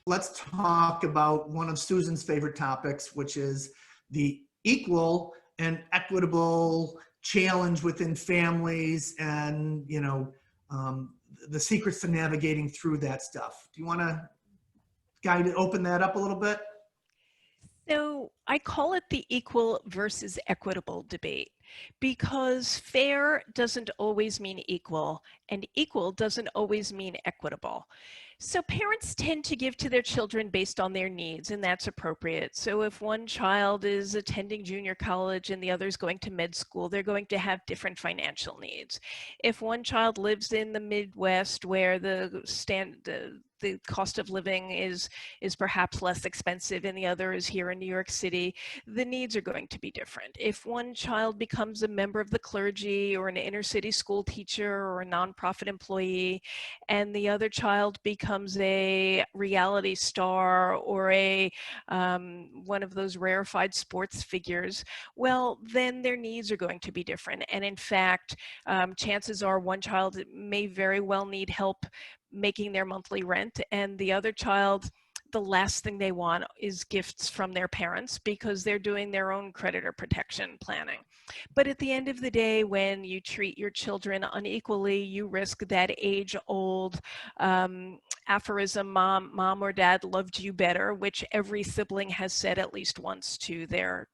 let's talk about one of Susan's favorite topics, which is the equal and equitable challenge within families and, the secrets to navigating through that stuff. Do you want to open that up a little bit? So I call it the equal versus equitable debate because fair doesn't always mean equal, and equal doesn't always mean equitable. So parents tend to give to their children based on their needs, and that's appropriate. So if one child is attending junior college and the other is going to med school, they're going to have different financial needs. If one child lives in the Midwest where the cost of living is perhaps less expensive and the other is here in New York City, the needs are going to be different. If one child becomes a member of the clergy or an inner city school teacher or a nonprofit employee, and the other child becomes a reality star or a one of those rarefied sports figures, well, then their needs are going to be different. And in fact, chances are one child may very well need help making their monthly rent, and the other child, the last thing they want is gifts from their parents because they're doing their own creditor protection planning. But at the end of the day, when you treat your children unequally, you risk that age-old aphorism, mom or dad loved you better, which every sibling has said at least once to their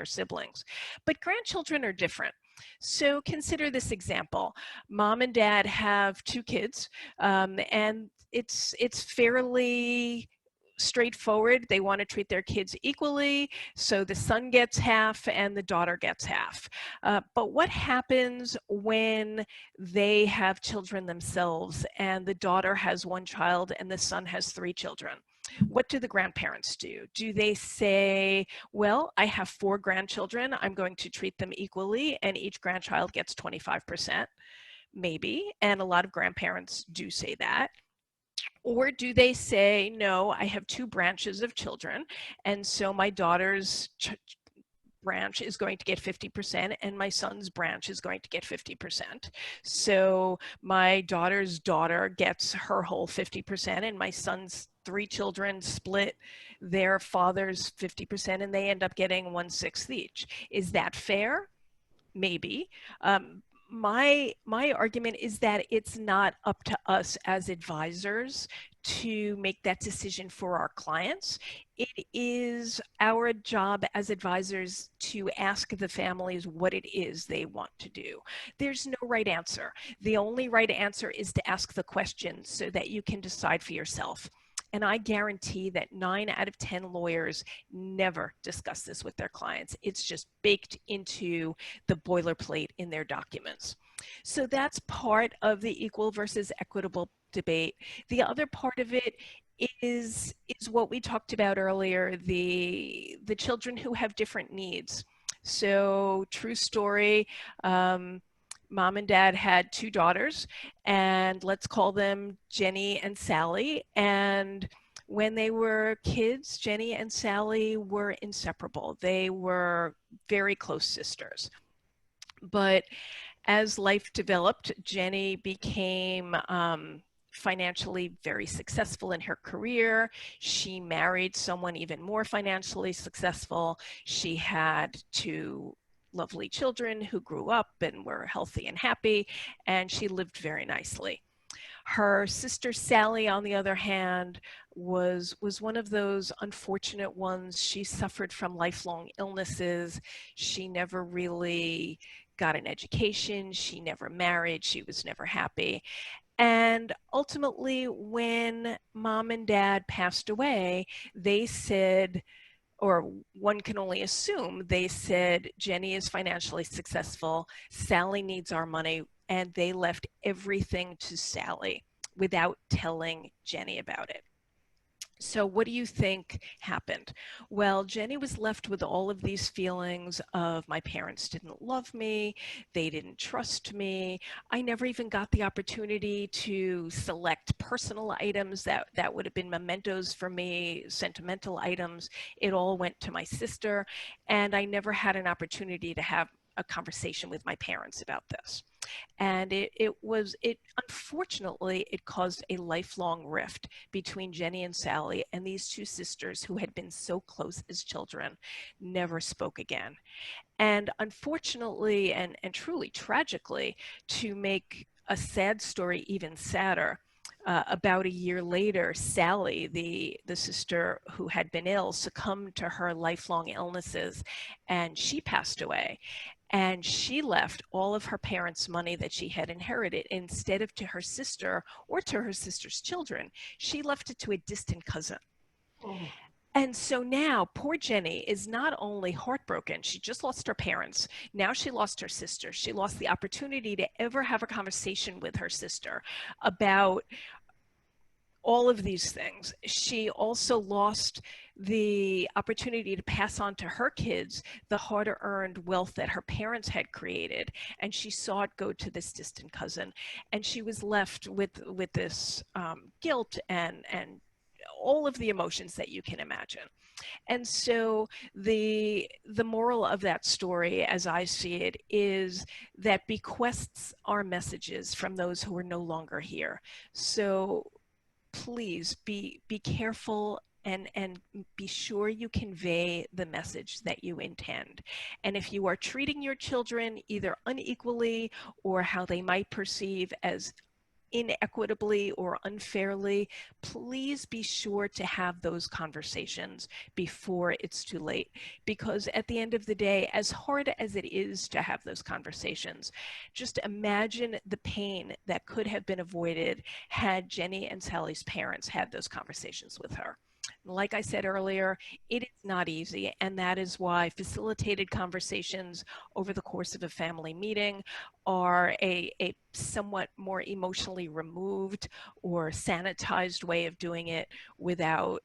siblings. But grandchildren are different. So consider this example. Mom and dad have 2 kids, and it's fairly straightforward. They want to treat their kids equally, so the son gets half and the daughter gets half. But what happens when they have children themselves and the daughter has 1 child and the son has 3 children? What do the grandparents do? Do they say, well, I have 4 grandchildren, I'm going to treat them equally and each grandchild gets 25%? Maybe, and a lot of grandparents do say that. Or do they say, no, I have 2 branches of children, and so my daughter's branch is going to get 50% and my son's branch is going to get 50%. So my daughter's daughter gets her whole 50% and my son's 3 children split their father's 50% and they end up getting 1/6 each. Is that fair? Maybe. My argument is that it's not up to us as advisors to make that decision for our clients. It is our job as advisors to ask the families what it is they want to do. There's no right answer. The only right answer is to ask the question so that you can decide for yourself. And I guarantee that 9 out of 10 lawyers never discuss this with their clients. It's just baked into the boilerplate in their documents. So that's part of the equal versus equitable debate. The other part of it is what we talked about earlier, the children who have different needs. So true story, Mom and dad had 2 daughters, and let's call them Jenny and Sally. And when they were kids, Jenny and Sally were inseparable. They were very close sisters. But as life developed, Jenny became financially very successful in her career. She married someone even more financially successful. She had 2 lovely children who grew up and were healthy and happy, and she lived very nicely. Her sister Sally, on the other hand, was one of those unfortunate ones. She suffered from lifelong illnesses. She never really got an education. She never married. She was never happy. And ultimately, when Mom and Dad passed away, they said, or one can only assume, they said, Jenny is financially successful, Sally needs our money, and they left everything to Sally without telling Jenny about it. So what do you think happened? Well, Jenny was left with all of these feelings of my parents didn't love me, they didn't trust me, I never even got the opportunity to select personal items that would have been mementos for me, sentimental items. It all went to my sister, and I never had an opportunity to have a conversation with my parents about this. And unfortunately, it caused a lifelong rift between Jenny and Sally, and these two sisters who had been so close as children never spoke again. And unfortunately, and truly tragically, to make a sad story even sadder, about a year later, Sally, the sister who had been ill, succumbed to her lifelong illnesses, and she passed away. And she left all of her parents' money that she had inherited, instead of to her sister or to her sister's children, she left it to a distant cousin. Oh. And so now poor Jenny is not only heartbroken, she just lost her parents. Now she lost her sister. She lost the opportunity to ever have a conversation with her sister about all of these things. She also lost the opportunity to pass on to her kids the hard-earned wealth that her parents had created, and she saw it go to this distant cousin, and she was left with this guilt and all of the emotions that you can imagine. And so the moral of that story, as I see it, is that bequests are messages from those who are no longer here. So please be careful and be sure you convey the message that you intend. And if you are treating your children either unequally or how they might perceive as inequitably or unfairly, please be sure to have those conversations before it's too late. Because at the end of the day, as hard as it is to have those conversations, just imagine the pain that could have been avoided had Jenny and Sally's parents had those conversations with her. Like I said earlier, it is not easy, and that is why facilitated conversations over the course of a family meeting are a somewhat more emotionally removed or sanitized way of doing it without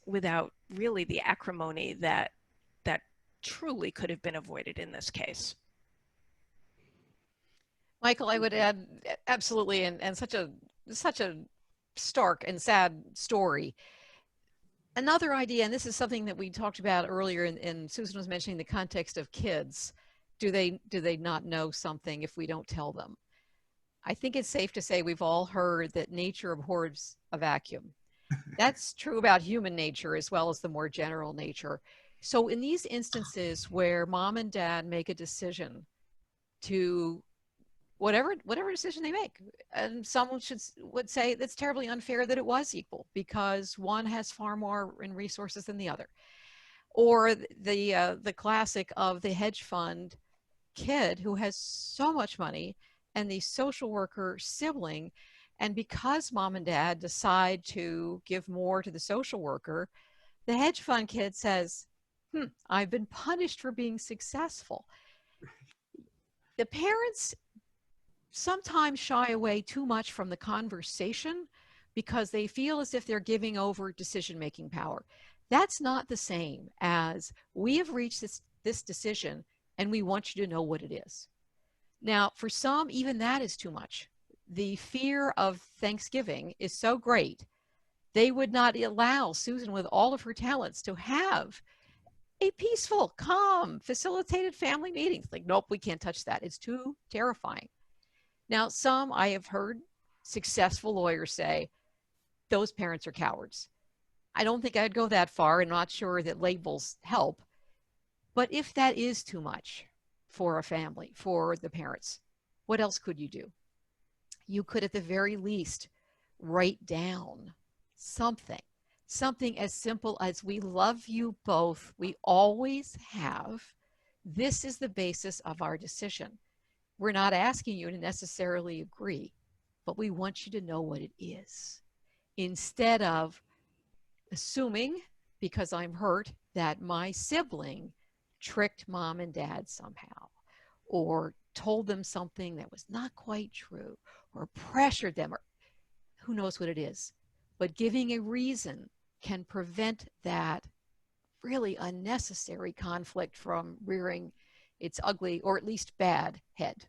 without really the acrimony that truly could have been avoided in this case. Michael, I would add absolutely, and such a stark and sad story. Another idea, and this is something that we talked about earlier, and Susan was mentioning the context of kids. Do they not know something if we don't tell them? I think it's safe to say we've all heard that nature abhors a vacuum. That's true about human nature as well as the more general nature. So in these instances where mom and dad make a decision to whatever decision they make, and someone would say that's terribly unfair that it was equal because one has far more in resources than the other, or the classic of the hedge fund kid who has so much money and the social worker sibling, and because mom and dad decide to give more to the social worker, the hedge fund kid says, I've been punished for being successful. The parents sometimes shy away too much from the conversation because they feel as if they're giving over decision-making power. That's not the same as we have reached this decision and we want you to know what it is. Now, for some, even that is too much. The fear of Thanksgiving is so great, they would not allow Susan, with all of her talents, to have a peaceful, calm, facilitated family meeting. Like, nope, we can't touch that. It's too terrifying. Now, some I have heard successful lawyers say, those parents are cowards. I don't think I'd go that far, and not sure that labels help. But if that is too much for a family, for the parents, what else could you do? You could, at the very least, write down something as simple as, we love you both. We always have. This is the basis of our decision. We're not asking you to necessarily agree, but we want you to know what it is. Instead of assuming, because I'm hurt, that my sibling tricked mom and dad somehow, or told them something that was not quite true, or pressured them, or who knows what it is. But giving a reason can prevent that really unnecessary conflict from rearing its ugly, or at least bad, head.